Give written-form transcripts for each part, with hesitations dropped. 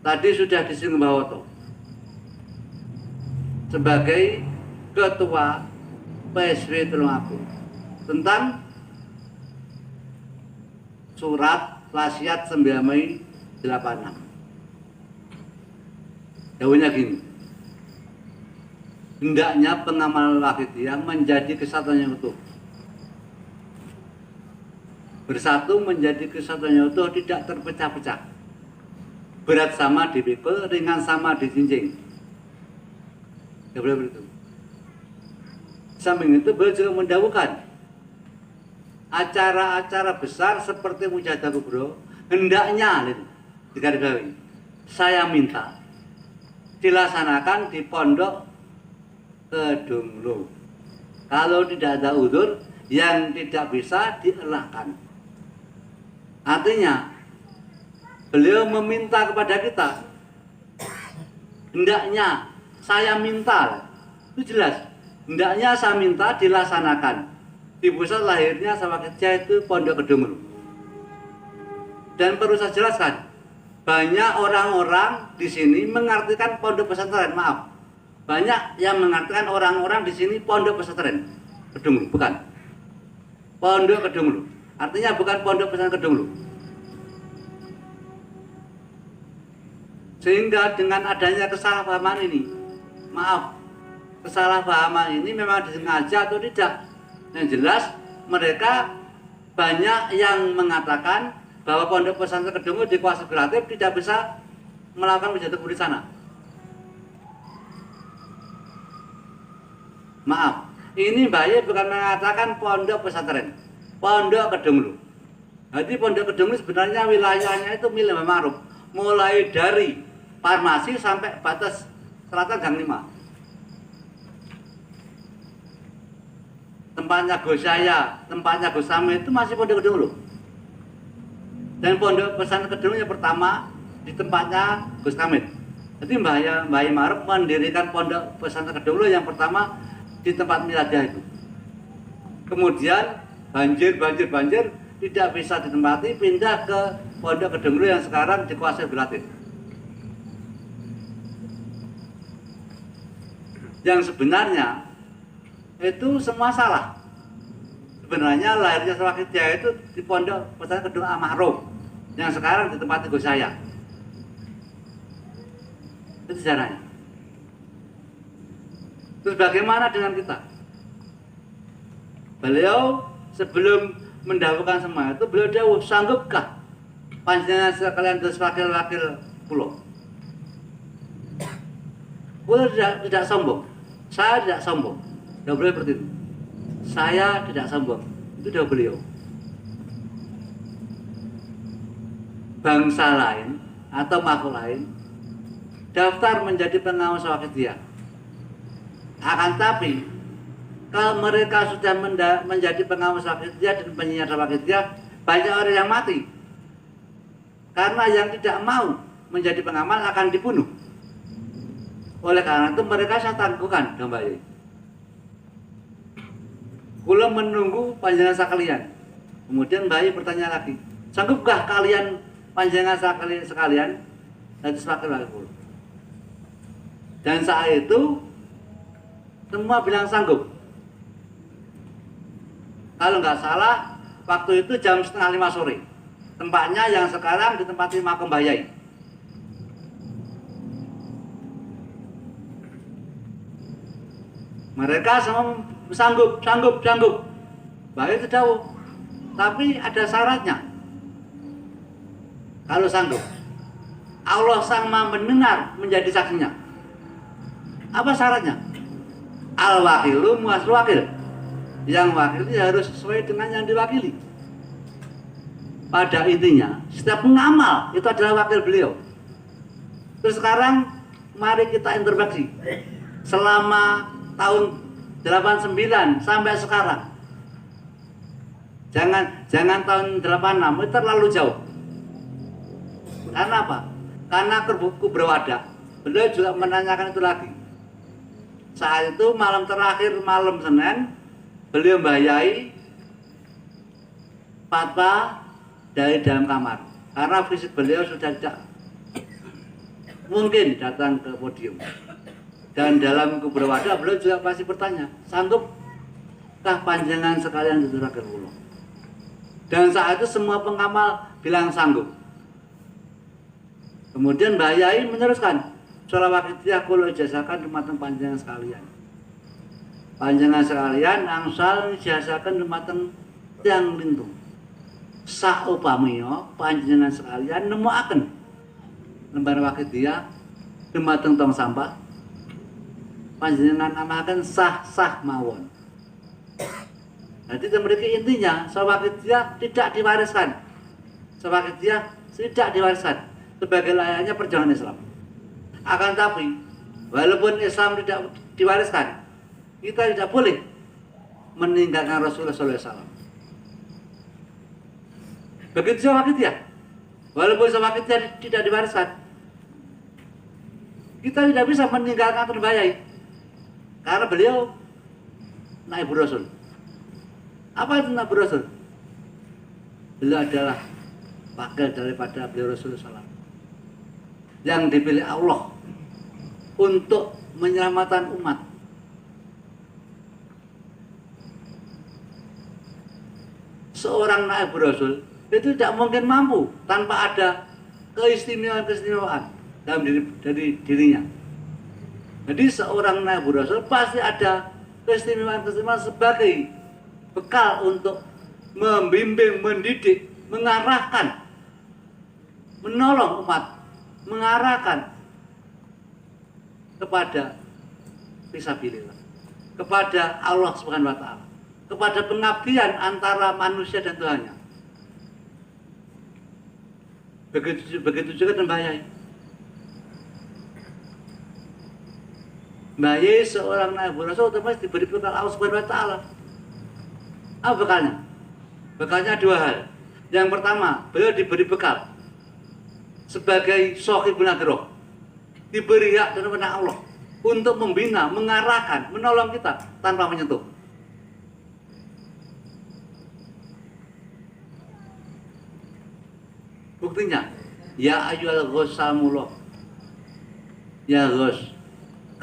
tadi sudah disinggung Bawoto sebagai Ketua PSW Tulungagung tentang surat wasiat 9 Mei 86. Jawabnya gini, hendaknya pengamal Wakidiyah menjadi kesatuan yang utuh. Bersatu menjadi kesatuan yang utuh, tidak terpecah-pecah. Berat sama dipikul, ringan sama dijinjing. Ya boleh begitu. Samping itu beliau juga mendahulukan acara-acara besar seperti Mujahadah Kubro, hendaknya digarisbawahi, saya minta dilaksanakan di Pondok Kedunglu. Kalau tidak ada udzur yang tidak bisa dielakkan. Artinya beliau meminta kepada kita, hendaknya saya minta, itu jelas, hendaknya saya minta dilaksanakan di pusat lahirnya Sawakidiyah itu Pondok Kedunglu. Dan perlu saya jelaskan, banyak orang-orang di sini mengartikan pondok pesantren, maaf. Banyak yang mengartikan orang-orang di sini pondok pesantren Kedunglu, bukan. Pondok Kedunglu. Artinya bukan pondok pesantren Kedunglu. Sehingga dengan adanya kesalahpahaman ini, maaf, kesalahpahaman ini memang disengaja atau tidak. Yang jelas mereka banyak yang mengatakan bahwa pondok pesantren Kedunglu di Kuasa Kreatif tidak bisa melakukan Mujahadah Kubro di sana. Maaf, ini Mbak Ye bukan mengatakan pondok pesantren, Pondok Kedunglu. Jadi Pondok Kedunglu sebenarnya wilayahnya itu milik Mbah Ma'ruf, mulai dari farmasi sampai batas selatan Gang 5. Tempatnya Gus Yaya, tempatnya Gus Sami itu masih Pondok Kedunglu. Dan Pondok Pesantren Kedunglu yang pertama di tempatnya Gus Kamit. Jadi Mbah Ma'ruf mendirikan Pondok Pesantren Kedunglu yang pertama di tempat miladiyah itu. Kemudian banjir tidak bisa ditempati, pindah ke Pondok Kedunglu yang sekarang dikuasai Belatin. Yang sebenarnya itu semua salah. Sebenarnya lahirnya Sawakidiyah itu di Pondok Pesantren Kedunglu Al-Ma'ruf yang sekarang ditempati Gus Yaya. Itu sejarahnya. Terus bagaimana dengan kita? Beliau sebelum mendahulukan semua itu, beliau dawuh, sanggupkah panjenengan sekalian terus wakil-wakil pulau? Pulau tidak sombong. Saya tidak sombong. Tidak boleh seperti itu. Saya tidak sombong. Itu dah beliau. Bangsa lain atau makhluk lain daftar menjadi pengawas Sawakidiyah. Akan tapi kalau mereka sudah menjadi pengawas Sawakidiyah dan penyiar Sawakidiyah, banyak orang yang mati. Karena yang tidak mau menjadi pengamal akan dibunuh. Oleh karena itu mereka saya tangguhkan kembali. Kula menunggu panjenengan sekalian. Kemudian Mbak Ye bertanya lagi, sanggupkah kalian panjenengan sekalian dan wakil-wakil kula? Dan saat itu semua bilang sanggup. Kalau nggak salah, waktu itu jam 4:30 sore. Tempatnya yang sekarang ditempati Makam Mbah Yai. Mereka semua sanggup. Mbah Yai itu jauh. Tapi ada syaratnya. Kalau sanggup, Allah Sang Maha mendengar menjadi saksinya. Apa syaratnya? Al-wakilu muas wakil. Yang wakil itu harus sesuai dengan yang diwakili. Pada intinya, setiap pengamal itu adalah wakil beliau. Terus sekarang, mari kita introspeksi. Selama tahun 89 sampai sekarang. Jangan tahun 86, itu terlalu jauh. Karena apa? Karena Kubro Wadah. Beliau juga menanyakan itu lagi. Saat itu malam terakhir, malam Senin, beliau Mbah Yai fatwa dari dalam kamar. Karena fisik beliau sudah tidak mungkin datang ke podium. Dan dalam kubur wadah beliau juga pasti bertanya, sanggupkah panjenengan sekalian tuturaken kula? Dan saat itu semua pengamal bilang sanggup. Kemudian Mbah Yai meneruskan, sholawatiyah kula ijazakan dumateng panjenengan sekalian. Panjenengan sekalian angsal ijazakan dumateng tiyang lintung. Saupamiya panjenengan sekalian nemuaken lembar wakidiyah dumateng tong sampah, panjenengan amaken sah-sah mawon. Jadi memiliki intinya sholawatiyah tidak diwariskan. Sholawatiyah tidak diwariskan sebagai layaknya perjalanan Islam. Akan tapi walaupun Islam tidak diwariskan, kita tidak boleh meninggalkan Rasulullah SAW. Begitu sholawatiyah, walaupun sholawatiyah tidak diwariskan, kita tidak bisa meninggalkan Mbah Yai karena beliau naibur Rasul. Apa itu naibur Rasul? Beliau adalah wakil daripada beliau Rasulullah SAW yang dipilih Allah untuk menyelamatkan umat. Seorang naibur Rasul itu tidak mungkin mampu tanpa ada keistimewaan dari dirinya. Jadi seorang naibur Rasul pasti ada keistimewaan sebagai bekal untuk membimbing, mendidik, mengarahkan, menolong umat, mengarahkan kepada fisabilillah, kepada Allah Subhanahu wa taala, kepada pengabdian antara manusia dan Tuhannya. Begitu juga dengan Mbah Yai. Mbah Yai seorang naibur Rasul otomatis diberi bekal Allah Subhanahu wa taala. Apa bekalnya? Bekalnya dua hal. Yang pertama, beliau diberi bekal sebagai Shahibul Nagroh, diberi hak dan wewenang Allah untuk membina, mengarahkan, menolong kita tanpa menyentuh. Buktinya, ya ayyuhal ghosamullah, ya Ghos,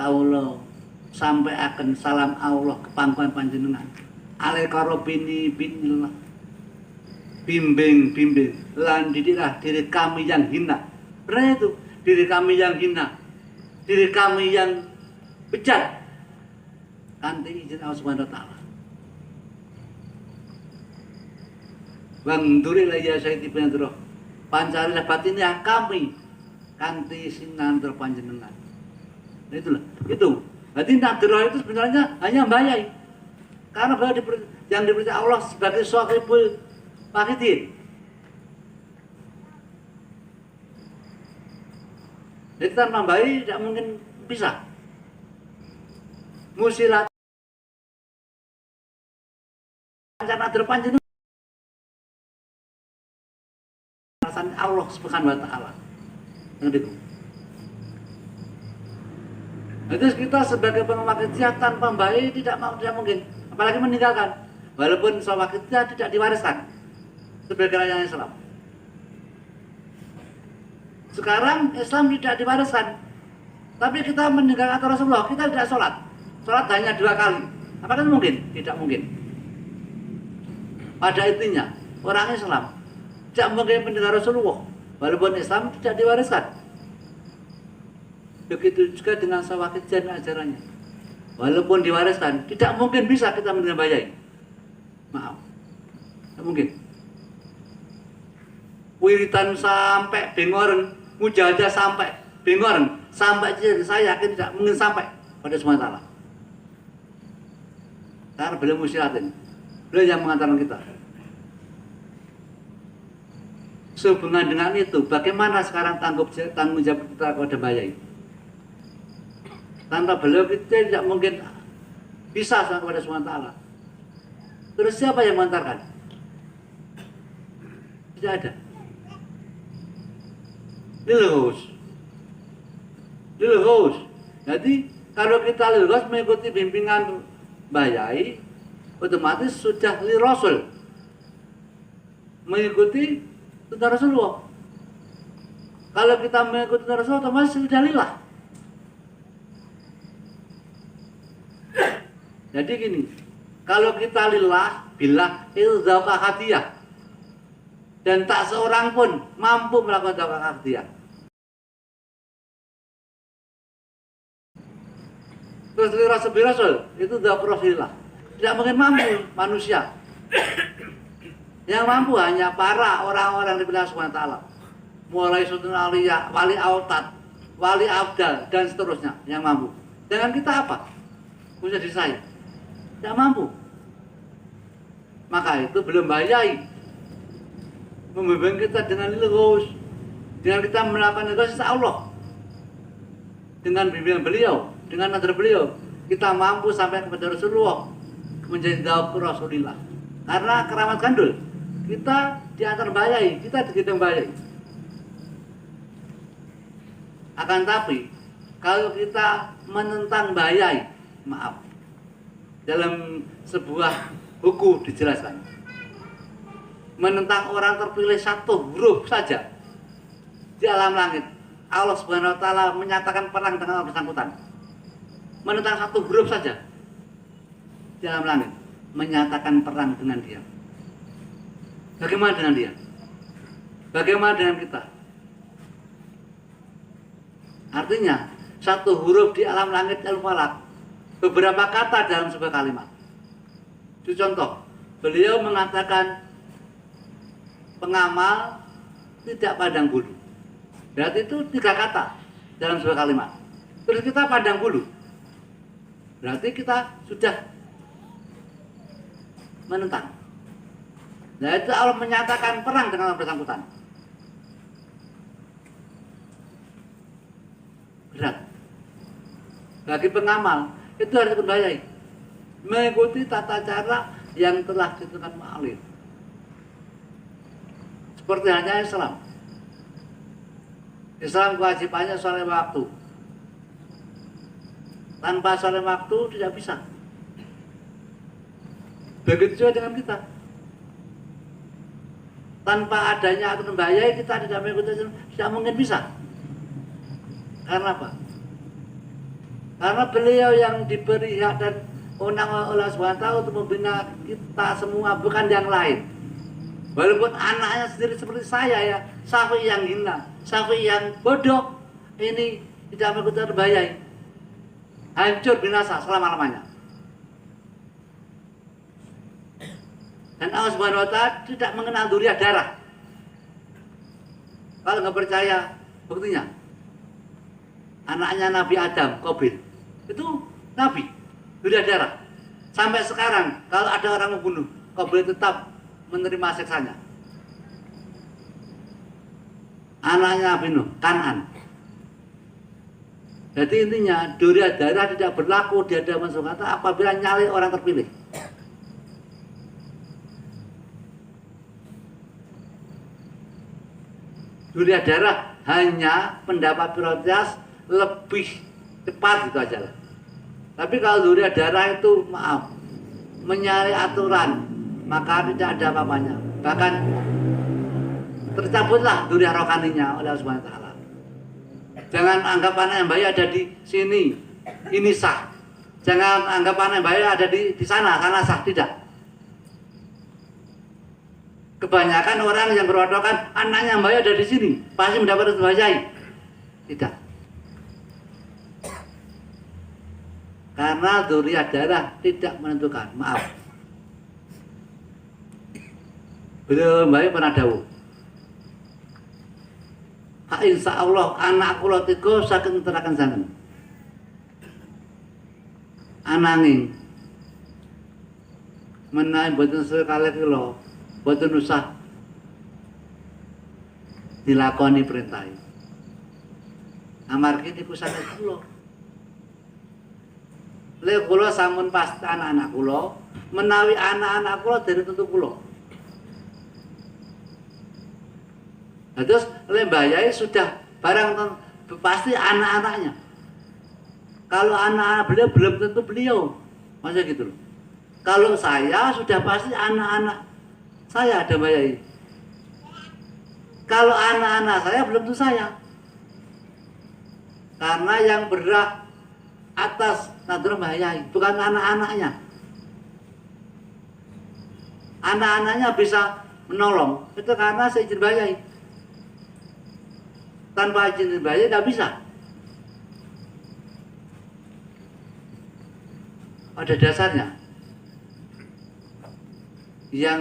kaulo sampai akan salam Allah ke pangkuan panjenengan. Alaika robbini binillah, bimbing lan didiklah diri kami yang hina. Benar itu, diri kami yang hina, diri kami yang bejat, kanthi izin Allah Subhanahu wa taala. Wangdurilah ya Sayyidi Penadroh, pancarilah batinnya kami kanthi sinandra panjenengan. Nah itulah, itu. Berarti nadroh itu sebenarnya hanya Mbah Yai. Karena beliau yang dipercaya Allah sebagai Shahibul Waqidin. Jadi tanpa Mbah Yai tidak mungkin bisa. Musilat nadroh panjenengan Allah Subhanahu wa taala. Ngerti? Terus kita sebagai pengwakidiyah tanpa Mbah Yai tidak mungkin, apalagi meninggalkan. Walaupun sholawatiyah tidak diwariskan sebagai layaknya Islam. Sekarang Islam tidak diwariskan, tapi kita meninggalkan Rasulullah, kita tidak sholat. Sholat hanya 2 kali. Apakah itu mungkin? Tidak mungkin. Pada intinya, orang Islam tidak mungkin mendengar Rasulullah, walaupun Islam tidak diwariskan. Begitu juga dengan sholawatiyah dan ajarannya. Walaupun diwariskan, tidak mungkin bisa kita mendengar Mbah Yai. Maaf, tidak mungkin. Wiritan sampai bengoren, mujahadah sampai bengoren, sampai saya yakin tidak mungkin sampai pada Subhanahu wa taala. Karena beliau musyilatin, beliau yang mengantarkan kita. Sehubungan dengan itu, bagaimana sekarang tanggung jawab kita kepada Mbah Yai? Tanpa beliau kita tidak mungkin bisa sampai kepada Subhanahu wa taala. Terus siapa yang mengantarkan? Tidak ada. Lilhus. Jadi kalau kita lilhus mengikuti bimbingan Mbah Yai, otomatis sudah li Rasul, mengikuti sunnah Rasulullah. Kalau kita mengikuti Rasul otomatis sudah lillah. Jadi gini, kalau kita lillah, billah itu zakat hadiah. Dan tak seorang pun mampu melakukan zakat hadiah. Terus Rasul itu zakat Rasulillah. Tidak mungkin mampu manusia. Yang mampu hanya para orang-orang di Allah Subhanahu wa taala. Mulai sultan aliyah, wali autad, wali abdal dan seterusnya yang mampu. Dengan kita apa? Punya diri saya. Tidak mampu. Maka itu belum bayai. Membimbing kita dengan lurus. Dengan kita melakukan itu insya Allah. Dengan bimbingan beliau, dengan nazar beliau, kita mampu sampai kepada Rasulullah menjadi dawab Rasulillah. Karena keramat gandul, kita diantar bayai, kita dihitung bayai. Akan tapi kalau kita menentang bayai, maaf, dalam sebuah buku dijelaskan, menentang orang terpilih satu huruf saja di alam langit, Allah Subhanahu wa taala menyatakan perang dengan orang bersangkutan. Menentang satu huruf saja di alam langit, menyatakan perang dengan dia. Bagaimana dengan dia? Bagaimana dengan kita? Artinya, satu huruf di alam langit al-falak, beberapa kata dalam sebuah kalimat. Itu contoh, beliau mengatakan pengamal tidak pandang bulu. Berarti itu 3 kata dalam sebuah kalimat. Terus kita pandang bulu. Berarti kita sudah menentang. Nah itu Allah menyatakan perang dengan orang bersangkutan. Berat. Bagi pengamal itu harus dibayai. Mengikuti tata cara yang telah ditentukan ma'alif. Seperti hanya Islam. Islam kewajibannya sholat waktu. Tanpa sholat waktu tidak bisa. Begitu juga dengan kita. Tanpa adanya aturan bayai kita tidak mengikuti Islam, tidak mungkin bisa. Karena apa? Karena beliau yang diberi hak dan wewenang oleh Allah SWT untuk membina kita semua, bukan yang lain. Walaupun anaknya sendiri seperti saya ya, Syafi'i yang hina, Syafi'i yang bodoh, ini tidak mengikuti aturan bayai, hancur binasa selama-lamanya. Dan Allah Subhanahu wa taala tidak mengenal duriah darah. Kalau nggak percaya, buktinya anaknya Nabi Adam, Qabil, itu Nabi, duriah darah. Sampai sekarang kalau ada orang membunuh, Qabil tetap menerima siksanya. Anaknya Nabi Nuh, Kanan. Jadi intinya duriah darah tidak berlaku di hadapan Allah apabila nyali orang terpilih. Duriah darah hanya pendapat prioritas lebih cepat gitu aja lah. Tapi kalau duriah darah itu maaf menyalahi aturan, maka tidak ada apa-apanya. Bahkan tercabutlah duriah rohaninya oleh Allah Subhanahu wa taala. Jangan anggap anak yang baik ada di sini, ini sah. Jangan anggap anak yang baik ada di sana sah, tidak. Kebanyakan orang yang berwadokan anaknya yang baik ada di sini, pasti mendapat bayai. Tidak. Karena duriah darah tidak menentukan, maaf. Beliau baik pernah dawuh. Insya Allah anak kula tiga saking terakan sangen. Ananging menawi boten sekali kula boten usah dilakoni perintah. Amargi niku sanes kula. Le kula sampun pasti anak-anak kula, menawi anak-anak kula dari tentu kula. Nah, terus lembayai sudah barang pasti anak-anaknya. Kalau anak-anak beliau belum tentu beliau, masa gitu loh. Kalau saya sudah pasti anak-anak saya ada bayai. Kalau anak-anak saya belum tentu saya. Karena yang berhak atas Nahdlatul Ulama Mbah Yai bukan anak-anaknya. Anak-anaknya bisa menolong itu karena seizin Mbah Yai. Tanpa izin Mbah Yai tidak bisa. Ada dasarnya. Yang